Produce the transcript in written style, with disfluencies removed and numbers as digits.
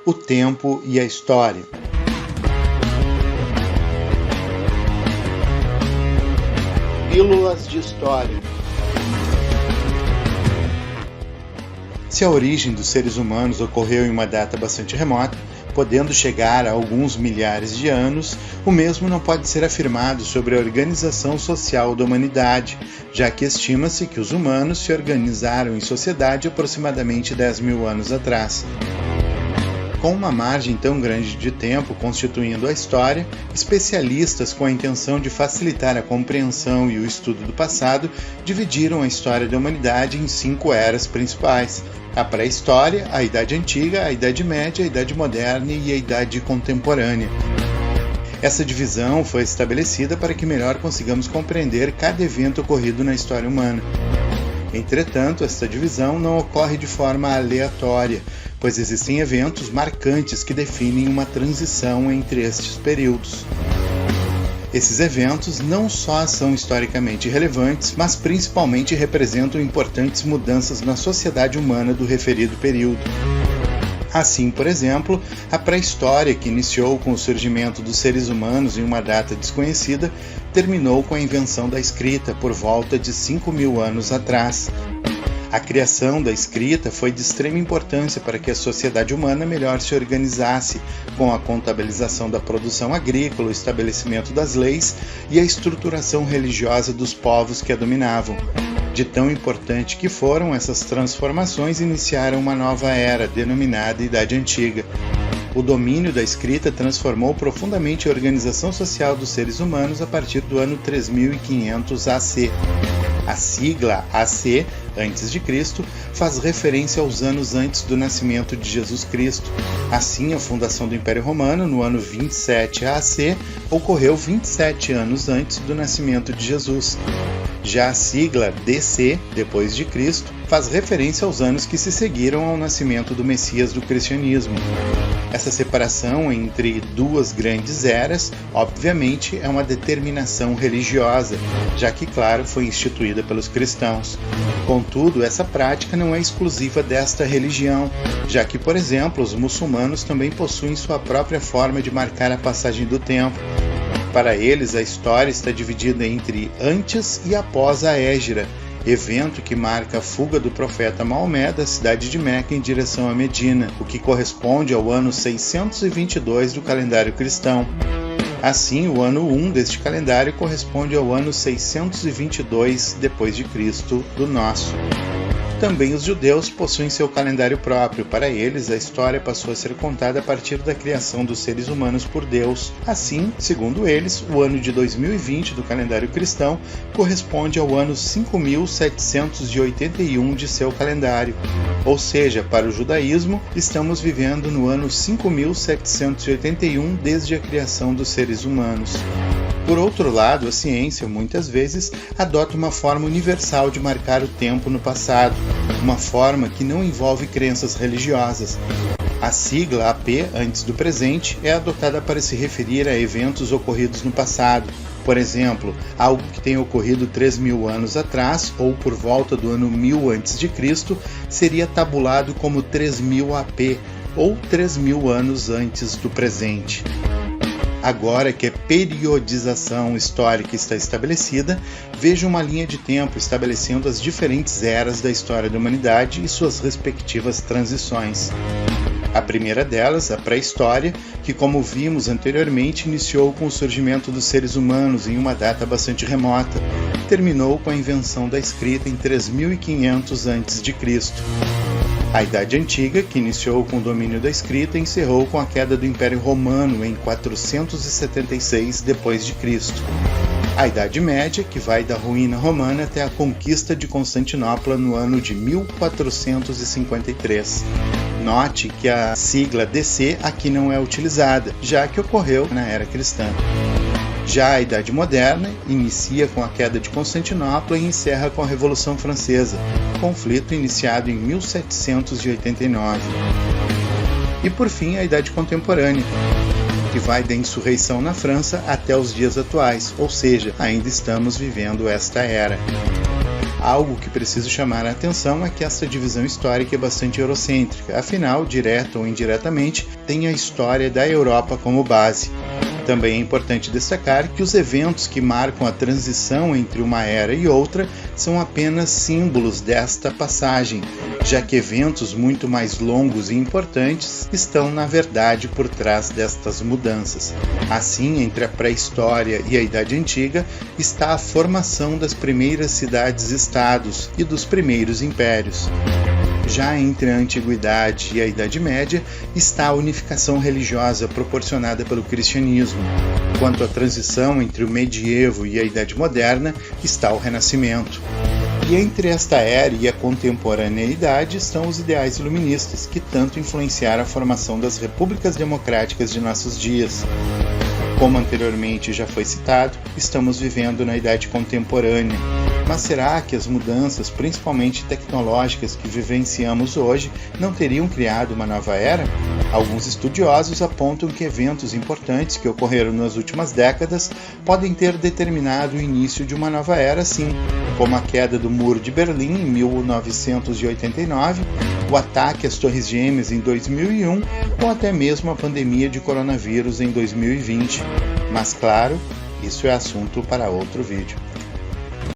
o tempo e a história. Pílulas de História. Se a origem dos seres humanos ocorreu em uma data bastante remota, podendo chegar a alguns milhares de anos, o mesmo não pode ser afirmado sobre a organização social da humanidade, já que estima-se que os humanos se organizaram em sociedade aproximadamente 10 mil anos atrás. Com uma margem tão grande de tempo constituindo a história, especialistas com a intenção de facilitar a compreensão e o estudo do passado dividiram a história da humanidade em 5 eras principais: a pré-história, a Idade Antiga, a Idade Média, a Idade Moderna e a Idade Contemporânea. Essa divisão foi estabelecida para que melhor consigamos compreender cada evento ocorrido na história humana. Entretanto, esta divisão não ocorre de forma aleatória, pois existem eventos marcantes que definem uma transição entre estes períodos. Esses eventos não só são historicamente relevantes, mas principalmente representam importantes mudanças na sociedade humana do referido período. Assim, por exemplo, a pré-história, que iniciou com o surgimento dos seres humanos em uma data desconhecida, terminou com a invenção da escrita por volta de 5.000 anos atrás. A criação da escrita foi de extrema importância para que a sociedade humana melhor se organizasse, com a contabilização da produção agrícola, o estabelecimento das leis e a estruturação religiosa dos povos que a dominavam. De tão importante que foram, essas transformações iniciaram uma nova era, denominada Idade Antiga. O domínio da escrita transformou profundamente a organização social dos seres humanos a partir do ano 3500 AC. A sigla AC, antes de Cristo, faz referência aos anos antes do nascimento de Jesus Cristo. Assim, a fundação do Império Romano, no ano 27 AC, ocorreu 27 anos antes do nascimento de Jesus. Já a sigla DC, depois de Cristo, faz referência aos anos que se seguiram ao nascimento do Messias do cristianismo. Essa separação entre duas grandes eras, obviamente, é uma determinação religiosa, já que, claro, foi instituída pelos cristãos. Contudo, essa prática não é exclusiva desta religião, já que, por exemplo, os muçulmanos também possuem sua própria forma de marcar a passagem do tempo. Para eles, a história está dividida entre antes e após a Hégira, evento que marca a fuga do profeta Maomé da cidade de Meca em direção a Medina, o que corresponde ao ano 622 do calendário cristão. Assim, o ano 1 deste calendário corresponde ao ano 622 depois de Cristo do nosso. Também os judeus possuem seu calendário próprio. Para eles, a história passou a ser contada a partir da criação dos seres humanos por Deus. Assim, segundo eles, o ano de 2020 do calendário cristão corresponde ao ano 5781 de seu calendário. Ou seja, para o judaísmo, estamos vivendo no ano 5781 desde a criação dos seres humanos. Por outro lado, a ciência, muitas vezes, adota uma forma universal de marcar o tempo no passado, uma forma que não envolve crenças religiosas. A sigla AP, antes do presente, é adotada para se referir a eventos ocorridos no passado. Por exemplo, algo que tenha ocorrido 3.000 anos atrás, ou por volta do ano 1000 a.C., seria tabulado como 3000 AP, ou 3.000 anos antes do presente. Agora que a periodização histórica está estabelecida, veja uma linha de tempo estabelecendo as diferentes eras da história da humanidade e suas respectivas transições. A primeira delas, a pré-história, que, como vimos anteriormente, iniciou com o surgimento dos seres humanos em uma data bastante remota, terminou com a invenção da escrita em 3500 a.C. A Idade Antiga, que iniciou com o domínio da escrita, encerrou com a queda do Império Romano em 476 d.C. A Idade Média, que vai da ruína romana até a conquista de Constantinopla no ano de 1453. Note que a sigla DC aqui não é utilizada, já que ocorreu na era cristã. Já a Idade Moderna inicia com a queda de Constantinopla e encerra com a Revolução Francesa, conflito iniciado em 1789. E por fim, a Idade Contemporânea, que vai da insurreição na França até os dias atuais, ou seja, ainda estamos vivendo esta era. Algo que preciso chamar a atenção é que essa divisão histórica é bastante eurocêntrica, afinal, direta ou indiretamente, tem a história da Europa como base. Também é importante destacar que os eventos que marcam a transição entre uma era e outra são apenas símbolos desta passagem, já que eventos muito mais longos e importantes estão, na verdade, por trás destas mudanças. Assim, entre a pré-história e a Idade Antiga está a formação das primeiras cidades-estados e dos primeiros impérios. Já entre a Antiguidade e a Idade Média está a unificação religiosa proporcionada pelo cristianismo. Quanto à transição entre o medievo e a Idade Moderna está o Renascimento. E entre esta era e a contemporaneidade estão os ideais iluministas, que tanto influenciaram a formação das repúblicas democráticas de nossos dias. Como anteriormente já foi citado, estamos vivendo na Idade Contemporânea. Mas será que as mudanças, principalmente tecnológicas, que vivenciamos hoje, não teriam criado uma nova era? Alguns estudiosos apontam que eventos importantes que ocorreram nas últimas décadas podem ter determinado o início de uma nova era, sim, como a queda do Muro de Berlim em 1989, o ataque às Torres Gêmeas em 2001 ou até mesmo a pandemia de coronavírus em 2020. Mas claro, isso é assunto para outro vídeo.